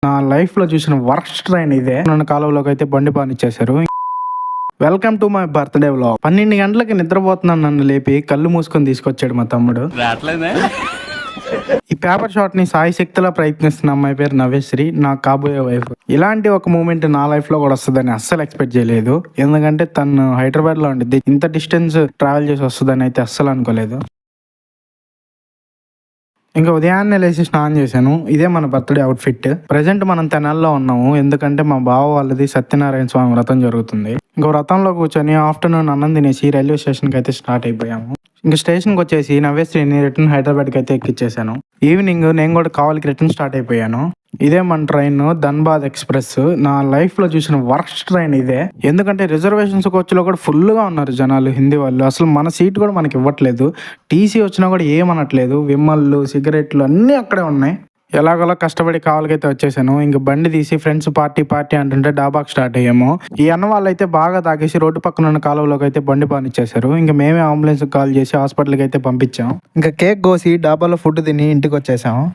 నా లైఫ్ లో చూసిన వర్స్ట్ ట్రైన్ ఇదే. నన్ను కాలువలోకి అయితే బండి పానిచ్చేశారు. Welcome to my birthday vlog. 12 గంటలకి నిద్రపోతున్నాను, నన్ను లేపి కళ్ళు మూసుకొని తీసుకొచ్చాడు మా తమ్ముడు. ఈ పేపర్ షాట్ ని సాయి శక్తిలా ప్రయత్నిస్తున్న అమ్మాయి పేరు నవ్యశ్రీ, నాకు కాబోయే వైఫ్. ఇలాంటి ఒక మూమెంట్ నా లైఫ్ లో కూడా వస్తుందని అస్సలు ఎక్స్పెక్ట్ చేయలేదు. ఎందుకంటే తను హైదరాబాద్ లో ఉండిద్ది, ఇంత డిస్టెన్స్ ట్రావెల్ చేసి వస్తుందని అయితే అస్సలు అనుకోలేదు. ఇంకా ఉదయాన్నే లేచి స్నానం చేశాను. ఇదే మన బర్త్డే అవుట్ఫిట్. ప్రజెంట్ మనం తెనాల్లో ఉన్నాము, ఎందుకంటే మా బావ వాళ్ళది సత్యనారాయణ స్వామి వ్రతం జరుగుతుంది. ఇంకా వ్రతంలో కూర్చొని ఆఫ్టర్నూన్ అన్నం తినేసి రైల్వే స్టేషన్కి అయితే స్టార్ట్ అయిపోయాము. ఇంకా స్టేషన్కి వచ్చేసి నవ్యశ్రీని రిటర్న్ హైదరాబాద్కి అయితే ఎక్కిచ్చేసాను. ఈవినింగ్ నేను కూడా కావాలికి రిటర్న్ స్టార్ట్ అయిపోయాను. ఇదే మన ట్రైన్ ధన్బాద్ ఎక్స్ప్రెస్. నా లైఫ్ లో చూసిన వర్స్ట్ ట్రైన్ ఇదే. ఎందుకంటే రిజర్వేషన్స్ కోచ్లో కూడా ఫుల్ గా ఉన్నారు జనాలు, హిందీ వాళ్ళు. అసలు మన సీట్ కూడా మనకి ఇవ్వట్లేదు. టీసీ వచ్చినా కూడా ఏమనట్లేదు. విమ్మల్లు, సిగరెట్లు అన్నీ అక్కడే ఉన్నాయి. ఎలాగోలా కష్టపడి కావాలకైతే వచ్చేసాను. ఇంక బండి తీసి ఫ్రెండ్స్ పార్టీ అంటుంటే డాబాకి స్టార్ట్ అయ్యాము. ఈ అన్న వాళ్ళు అయితే బాగా తాగేసి రోడ్డు పక్కన ఉన్న కాలువలోకి అయితే బండి పానిచ్చేశారు. ఇంకా మేమే అంబులెన్స్ కాల్ చేసి హాస్పిటల్కి అయితే పంపించాం. ఇంకా కేక్ కోసి డాబాలో ఫుడ్ తిని ఇంటికి వచ్చేసాము.